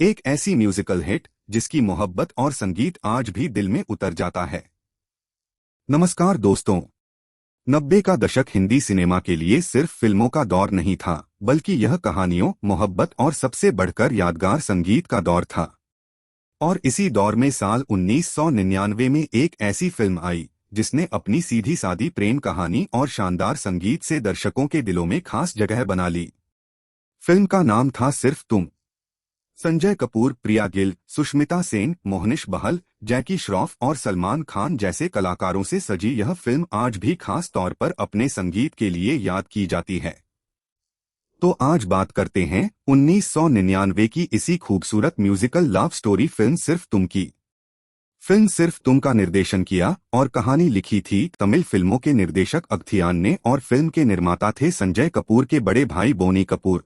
एक ऐसी musical hit जिसकी मोहब्बत और संगीत आज भी दिल में उतर जाता है। नमस्कार दोस्तों। 90 का दशक हिंदी सिनेमा के लिए सिर्फ फिल्मों का दौर नहीं था, बल्कि यह कहानियों, मोहब्बत और सबसे बढ़कर यादगार संगीत का दौर था। और इसी दौर में साल 1999 में एक ऐसी फिल्म आई जिसने अपनी सीधी सादी प्रेम कहानी और शानदार संगीत से दर्शकों के दिलों में खास जगह बना ली। फिल्म का नाम था सिर्फ तुम। संजय कपूर, प्रिया गिल, सुष्मिता सेन, मोहनीश बहल, जैकी श्रॉफ और सलमान खान जैसे कलाकारों से सजी यह फिल्म आज भी खास तौर पर अपने संगीत के लिए याद की जाती है। तो आज बात करते हैं 1999 की इसी खूबसूरत म्यूजिकल लव स्टोरी फिल्म सिर्फ तुम की। फिल्म सिर्फ तुम का निर्देशन किया और कहानी लिखी थी तमिल फिल्मों के निर्देशक अगथियान ने और फिल्म के निर्माता थे संजय कपूर के बड़े भाई बोनी कपूर।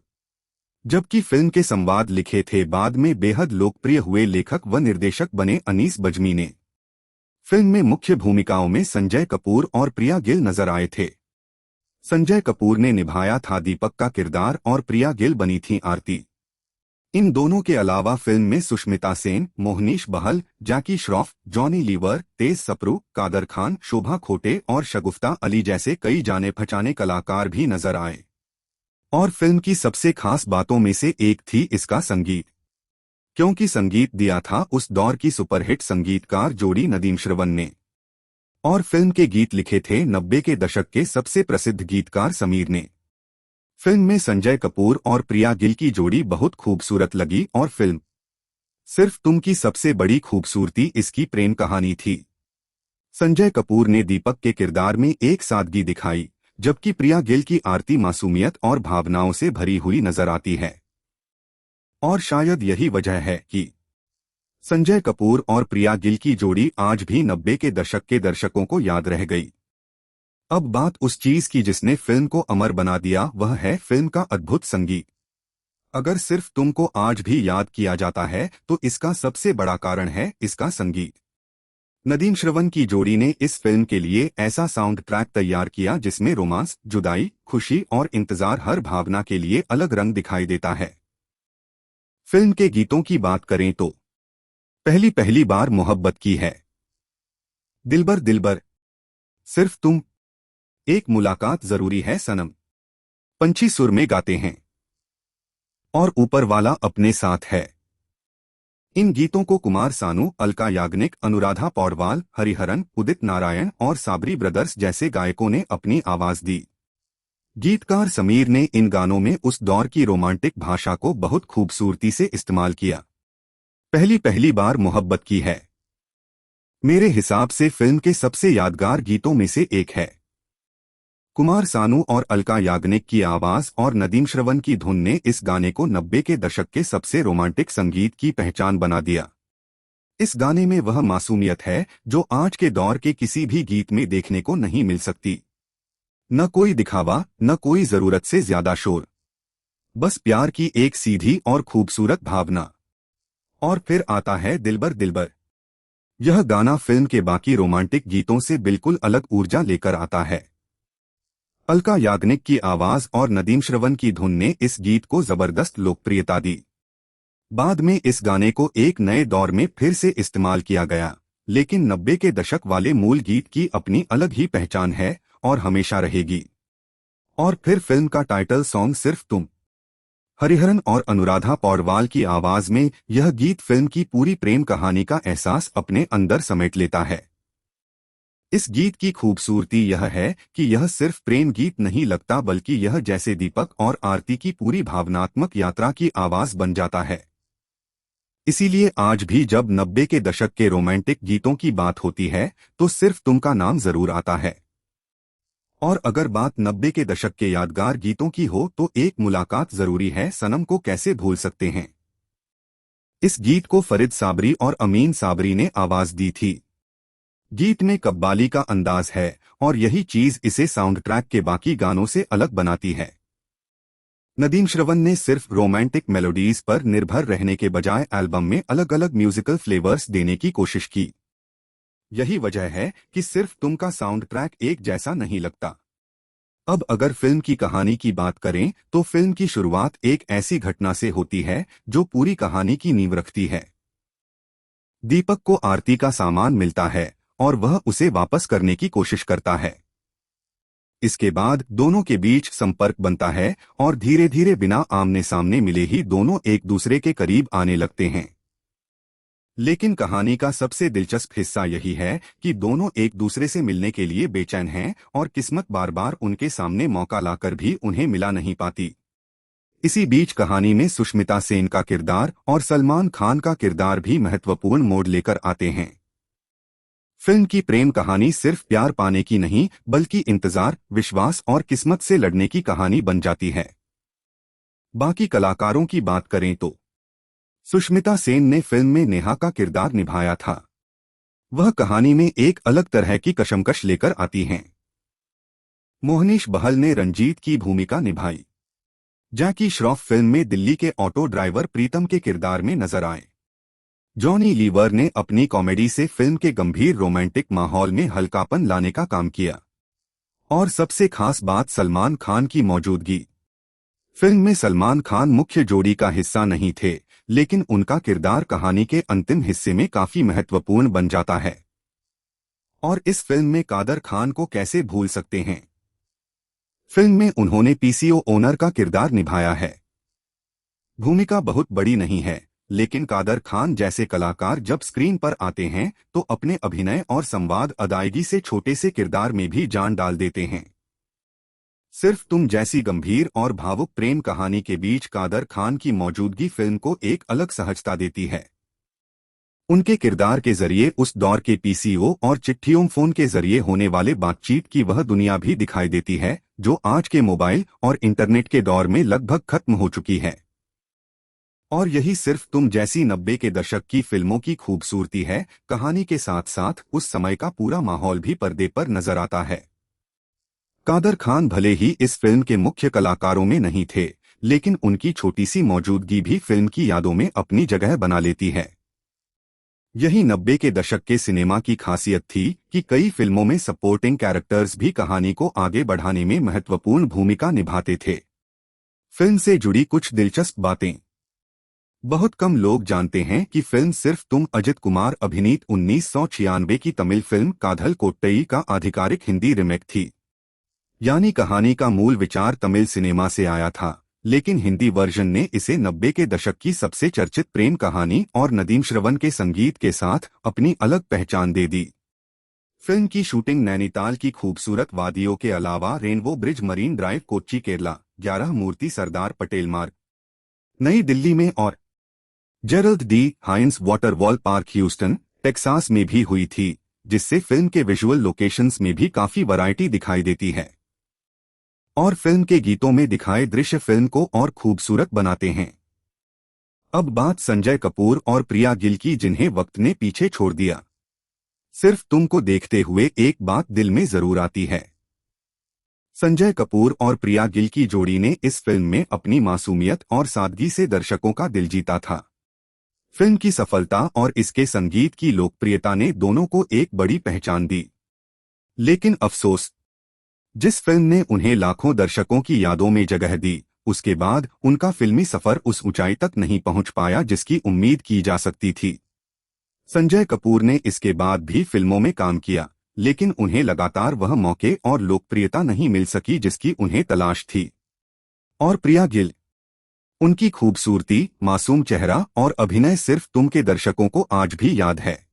जबकि फिल्म के संवाद लिखे थे बाद में बेहद लोकप्रिय हुए लेखक व निर्देशक बने अनीस बज्मी ने। फिल्म में मुख्य भूमिकाओं में संजय कपूर और प्रिया गिल नजर आए थे। संजय कपूर ने निभाया था दीपक का किरदार और प्रिया गिल बनी थी आरती। इन दोनों के अलावा फिल्म में सुष्मिता सेन, मोहनीश बहल, जैकी श्रॉफ, जॉनी लीवर, तेज सप्रू, कादर खान, शोभा खोटे और शगुफ्ता अली जैसे कई जाने पहचाने कलाकार भी नजर आए। और फिल्म की सबसे खास बातों में से एक थी इसका संगीत, क्योंकि संगीत दिया था उस दौर की सुपरहिट संगीतकार जोड़ी नदीम श्रवण ने। और फिल्म के गीत लिखे थे 90 के दशक के सबसे प्रसिद्ध गीतकार समीर ने। फिल्म में संजय कपूर और प्रिया गिल की जोड़ी बहुत खूबसूरत लगी और फिल्म सिर्फ तुम की सबसे बड़ी खूबसूरती इसकी प्रेम कहानी थी। संजय कपूर ने दीपक के किरदार में एक सादगी दिखाई, जबकि प्रिया गिल की आरती मासूमियत और भावनाओं से भरी हुई नजर आती है। और शायद यही वजह है कि संजय कपूर और प्रिया गिल की जोड़ी आज भी 90 के दशक के दर्शकों को याद रह गई। अब बात उस चीज की जिसने फिल्म को अमर बना दिया, वह है फिल्म का अद्भुत संगीत। अगर सिर्फ तुमको आज भी याद किया जाता है तो इसका सबसे बड़ा कारण है इसका संगीत। नदीम श्रवण की जोड़ी ने इस फिल्म के लिए ऐसा साउंड ट्रैक तैयार किया जिसमें रोमांस, जुदाई, खुशी और इंतजार हर भावना के लिए अलग रंग दिखाई देता है। फिल्म के गीतों की बात करें तो पहली पहली बार मोहब्बत की है, दिलबर दिलबर, सिर्फ तुम, एक मुलाकात जरूरी है सनम, पंछी सुर में गाते हैं और ऊपर वाला अपने साथ है। इन गीतों को कुमार सानू, अलका याग्निक, अनुराधा पौडवाल, हरिहरन, उदित नारायण और साबरी ब्रदर्स जैसे गायकों ने अपनी आवाज दी। गीतकार समीर ने इन गानों में उस दौर की रोमांटिक भाषा को बहुत खूबसूरती से इस्तेमाल किया। पहली पहली बार मोहब्बत की है मेरे हिसाब से फिल्म के सबसे यादगार गीतों में से एक है। कुमार सानू और अलका याग्निक की आवाज और नदीम श्रवण की धुन ने इस गाने को 90 के दशक के सबसे रोमांटिक संगीत की पहचान बना दिया। इस गाने में वह मासूमियत है जो आज के दौर के किसी भी गीत में देखने को नहीं मिल सकती। न कोई दिखावा, न कोई जरूरत से ज्यादा शोर, बस प्यार की एक सीधी और खूबसूरत भावना। और फिर आता है दिलबर दिलबर। यह गाना फिल्म के बाकी रोमांटिक गीतों से बिल्कुल अलग ऊर्जा लेकर आता है। अलका याग्निक की आवाज और नदीम श्रवण की धुन ने इस गीत को जबरदस्त लोकप्रियता दी। बाद में इस गाने को एक नए दौर में फिर से इस्तेमाल किया गया, लेकिन 90 के दशक वाले मूल गीत की अपनी अलग ही पहचान है और हमेशा रहेगी। और फिर फिल्म का टाइटल सॉन्ग सिर्फ तुम। हरिहरन और अनुराधा पौडवाल की आवाज में यह गीत फिल्म की पूरी प्रेम कहानी का एहसास अपने अंदर समेट लेता है। इस गीत की खूबसूरती यह है कि यह सिर्फ प्रेम गीत नहीं लगता, बल्कि यह जैसे दीपक और आरती की पूरी भावनात्मक यात्रा की आवाज बन जाता है। इसीलिए आज भी जब 90 के दशक के रोमांटिक गीतों की बात होती है तो सिर्फ तुम का नाम जरूर आता है। और अगर बात 90 के दशक के यादगार गीतों की हो तो एक मुलाकात जरूरी है सनम को कैसे भूल सकते हैं। इस गीत को फरीद साबरी और अमीन साबरी ने आवाज दी थी। गीत में कव्वाली का अंदाज है और यही चीज इसे साउंड ट्रैक के बाकी गानों से अलग बनाती है। नदीम श्रवण ने सिर्फ रोमांटिक मेलोडीज पर निर्भर रहने के बजाय एल्बम में अलग अलग म्यूजिकल फ्लेवर्स देने की कोशिश की। यही वजह है कि सिर्फ तुम का साउंड ट्रैक एक जैसा नहीं लगता। अब अगर फिल्म की कहानी की बात करें तो फिल्म की शुरुआत एक ऐसी घटना से होती है जो पूरी कहानी की नींव रखती है। दीपक को आरती का सामान मिलता है और वह उसे वापस करने की कोशिश करता है। इसके बाद दोनों के बीच संपर्क बनता है और धीरे धीरे बिना आमने सामने मिले ही दोनों एक दूसरे के करीब आने लगते हैं। लेकिन कहानी का सबसे दिलचस्प हिस्सा यही है कि दोनों एक दूसरे से मिलने के लिए बेचैन हैं और किस्मत बार बार उनके सामने मौका लाकर भी उन्हें मिला नहीं पाती। इसी बीच कहानी में सुष्मिता सेन का किरदार और सलमान खान का किरदार भी महत्वपूर्ण मोड़ लेकर आते हैं। फिल्म की प्रेम कहानी सिर्फ प्यार पाने की नहीं बल्कि इंतजार, विश्वास और किस्मत से लड़ने की कहानी बन जाती है। बाकी कलाकारों की बात करें तो सुष्मिता सेन ने फिल्म में नेहा का किरदार निभाया था। वह कहानी में एक अलग तरह की कशमकश लेकर आती हैं। मोहनीश बहल ने रंजीत की भूमिका निभाई। जैकी श्रॉफ फिल्म में दिल्ली के ऑटो ड्राइवर प्रीतम के किरदार में नजर आए। जॉनी लीवर ने अपनी कॉमेडी से फिल्म के गंभीर रोमांटिक माहौल में हल्कापन लाने का काम किया। और सबसे खास बात सलमान खान की मौजूदगी। फिल्म में सलमान खान मुख्य जोड़ी का हिस्सा नहीं थे, लेकिन उनका किरदार कहानी के अंतिम हिस्से में काफी महत्वपूर्ण बन जाता है। और इस फिल्म में कादर खान को कैसे भूल सकते हैं। फिल्म में उन्होंने पीसीओ ओनर का किरदार निभाया है। भूमिका बहुत बड़ी नहीं है, लेकिन कादर खान जैसे कलाकार जब स्क्रीन पर आते हैं तो अपने अभिनय और संवाद अदायगी से छोटे से किरदार में भी जान डाल देते हैं। सिर्फ तुम जैसी गंभीर और भावुक प्रेम कहानी के बीच कादर खान की मौजूदगी फिल्म को एक अलग सहजता देती है। उनके किरदार के जरिए उस दौर के पीसीओ और चिट्ठियों फोन के जरिए होने वाले बातचीत की वह दुनिया भी दिखाई देती है जो आज के मोबाइल और इंटरनेट के दौर में लगभग खत्म हो चुकी है। और यही सिर्फ तुम जैसी 90 के दशक की फिल्मों की खूबसूरती है। कहानी के साथ साथ उस समय का पूरा माहौल भी पर्दे पर नजर आता है। कादर खान भले ही इस फिल्म के मुख्य कलाकारों में नहीं थे, लेकिन उनकी छोटी सी मौजूदगी भी फिल्म की यादों में अपनी जगह बना लेती है। यही 90 के दशक के सिनेमा की खासियत थी कि कई फिल्मों में सपोर्टिंग कैरेक्टर्स भी कहानी को आगे बढ़ाने में महत्वपूर्ण भूमिका निभाते थे। फिल्म से जुड़ी कुछ दिलचस्प बातें। बहुत कम लोग जानते हैं कि फिल्म सिर्फ तुम अजित कुमार अभिनीत 1996 की तमिल फिल्म काधल कोट्टई का आधिकारिक हिंदी रिमेक थी। यानी कहानी का मूल विचार तमिल सिनेमा से आया था, लेकिन हिंदी वर्जन ने इसे 90 के दशक की सबसे चर्चित प्रेम कहानी और नदीम श्रवण के संगीत के साथ अपनी अलग पहचान दे दी। फिल्म की शूटिंग नैनीताल की खूबसूरत वादियों के अलावा rainbow bridge marine drive Kochi Kerala, 11 Murti Sardar Patel Marg New Delhi में और Gerald D Hines waterwall park Houston Texas में भी हुई थी, जिससे फिल्म के विजुअल लोकेशंस में भी काफी वैरायटी दिखाई देती है। और फिल्म के गीतों में दिखाए दृश्य फिल्म को और खूबसूरत बनाते हैं। अब बात संजय कपूर और प्रिया गिल की, जिन्हें वक्त ने पीछे छोड़ दिया। सिर्फ तुमको देखते हुए एक बात दिल में जरूर आती है। संजय कपूर और प्रिया गिल की जोड़ी ने इस फिल्म में अपनी मासूमियत और सादगी से दर्शकों का दिल जीता था। फिल्म की सफलता और इसके संगीत की लोकप्रियता ने दोनों को एक बड़ी पहचान दी। लेकिन अफसोस, जिस फिल्म ने उन्हें लाखों दर्शकों की यादों में जगह दी, उसके बाद उनका फिल्मी सफर उस ऊंचाई तक नहीं पहुंच पाया जिसकी उम्मीद की जा सकती थी। संजय कपूर ने इसके बाद भी फिल्मों में काम किया, लेकिन उन्हें लगातार वह मौके और लोकप्रियता नहीं मिल सकी जिसकी उन्हें तलाश थी। और प्रिया गिल, उनकी खूबसूरती, मासूम चेहरा और अभिनय सिर्फ तुम के दर्शकों को आज भी याद है।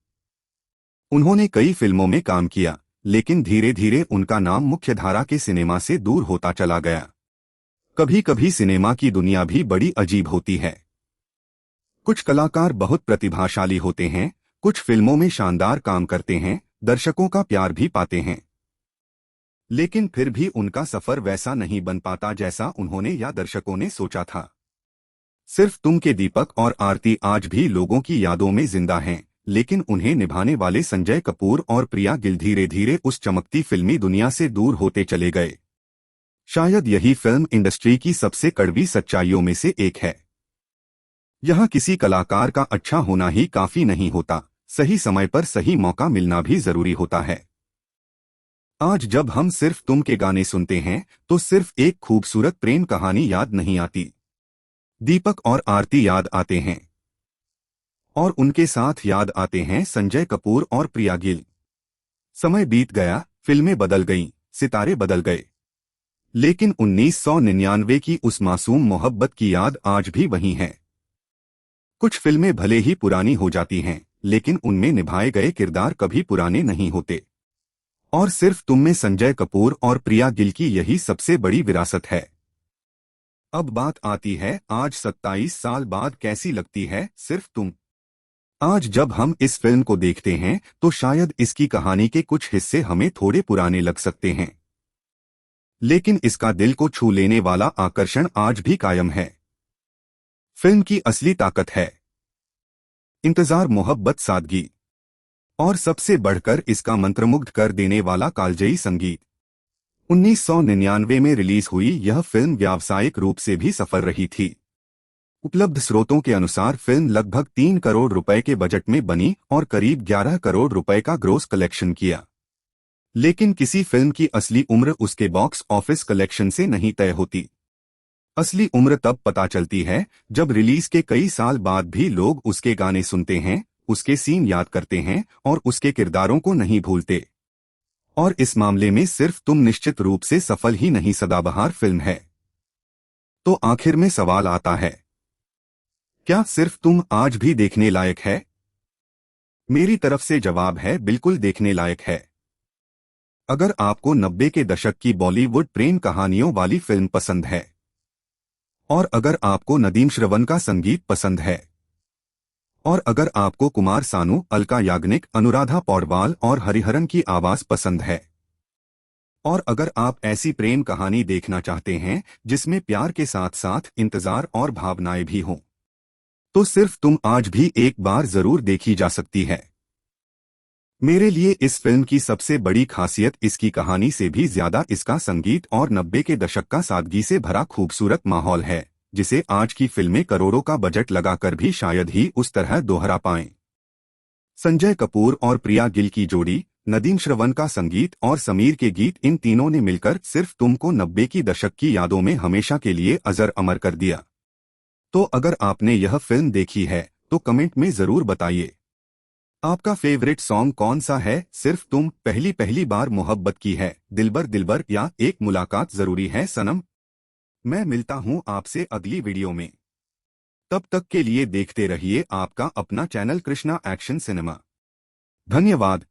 उन्होंने कई फिल्मों में काम किया, लेकिन धीरे धीरे उनका नाम मुख्यधारा के सिनेमा से दूर होता चला गया। कभी कभी सिनेमा की दुनिया भी बड़ी अजीब होती है। कुछ कलाकार बहुत प्रतिभाशाली होते हैं, कुछ फिल्मों में शानदार काम करते हैं, दर्शकों का प्यार भी पाते हैं, लेकिन फिर भी उनका सफर वैसा नहीं बन पाता जैसा उन्होंने या दर्शकों ने सोचा था। सिर्फ तुम के दीपक और आरती आज भी लोगों की यादों में जिंदा हैं, लेकिन उन्हें निभाने वाले संजय कपूर और प्रिया गिल धीरे धीरे उस चमकती फिल्मी दुनिया से दूर होते चले गए। शायद यही फिल्म इंडस्ट्री की सबसे कड़वी सच्चाइयों में से एक है। यह किसी कलाकार का अच्छा होना ही काफी नहीं होता, सही समय पर सही मौका मिलना भी जरूरी होता है। आज जब हम सिर्फ तुम के गाने सुनते हैं तो सिर्फ एक खूबसूरत प्रेम कहानी याद नहीं आती। दीपक और आरती याद आते हैं और उनके साथ याद आते हैं संजय कपूर और प्रिया गिल। समय बीत गया, फिल्में बदल गईं, सितारे बदल गए, लेकिन 1999 की उस मासूम मोहब्बत की याद आज भी वही है। कुछ फिल्में भले ही पुरानी हो जाती हैं, लेकिन उनमें निभाए गए किरदार कभी पुराने नहीं होते। और सिर्फ तुम में संजय कपूर और प्रिया गिल की यही सबसे बड़ी विरासत है। अब बात आती है, आज 27 साल बाद कैसी लगती है सिर्फ तुम। आज जब हम इस फिल्म को देखते हैं तो शायद इसकी कहानी के कुछ हिस्से हमें थोड़े पुराने लग सकते हैं, लेकिन इसका दिल को छू लेने वाला आकर्षण आज भी कायम है। फिल्म की असली ताकत है इंतजार, मोहब्बत, सादगी और सबसे बढ़कर इसका मंत्रमुग्ध कर देने वाला कालजयी संगीत। 1999 में रिलीज हुई यह फिल्म व्यावसायिक रूप से भी सफल रही थी। उपलब्ध स्रोतों के अनुसार फिल्म लगभग 3 करोड़ रुपए के बजट में बनी और करीब 11 करोड़ रुपए का ग्रोस कलेक्शन किया। लेकिन किसी फिल्म की असली उम्र उसके बॉक्स ऑफिस कलेक्शन से नहीं तय होती। असली उम्र तब पता चलती है जब रिलीज के कई साल बाद भी लोग उसके गाने सुनते हैं, उसके सीन याद करते हैं और उसके किरदारों को नहीं भूलते। और इस मामले में सिर्फ तुम निश्चित रूप से सफल ही नहीं, सदाबहार फिल्म है। तो आखिर में सवाल आता है, क्या सिर्फ तुम आज भी देखने लायक है? मेरी तरफ से जवाब है, बिल्कुल देखने लायक है। अगर आपको 90 के दशक की बॉलीवुड प्रेम कहानियों वाली फिल्म पसंद है, और अगर आपको नदीम श्रवण का संगीत पसंद है, और अगर आपको कुमार सानू, अलका याग्निक, अनुराधा पौडवाल और हरिहरन की आवाज पसंद है, और अगर आप ऐसी प्रेम कहानी देखना चाहते हैं जिसमें प्यार के साथ साथ इंतजार और भावनाएं भी हों, तो सिर्फ तुम आज भी एक बार जरूर देखी जा सकती है। मेरे लिए इस फिल्म की सबसे बड़ी खासियत इसकी कहानी से भी ज्यादा इसका संगीत और 90 के दशक का सादगी से भरा खूबसूरत माहौल है, जिसे आज की फिल्में करोड़ों का बजट लगाकर भी शायद ही उस तरह दोहरा पाएं। संजय कपूर और प्रिया गिल की जोड़ी, नदीम श्रवण का संगीत और समीर के गीत, इन तीनों ने मिलकर सिर्फ तुमको 90 की दशक की यादों में हमेशा के लिए अजर अमर कर दिया। तो अगर आपने यह फिल्म देखी है तो कमेंट में जरूर बताइए। आपका फेवरेट सॉन्ग कौन सा है? सिर्फ तुम, पहली पहली बार, मोहब्बत की है, दिलबर दिलबर, या एक मुलाकात जरूरी है सनम? मैं मिलता हूं आपसे अगली वीडियो में। तब तक के लिए देखते रहिए आपका अपना चैनल कृष्णा एक्शन सिनेमा। धन्यवाद।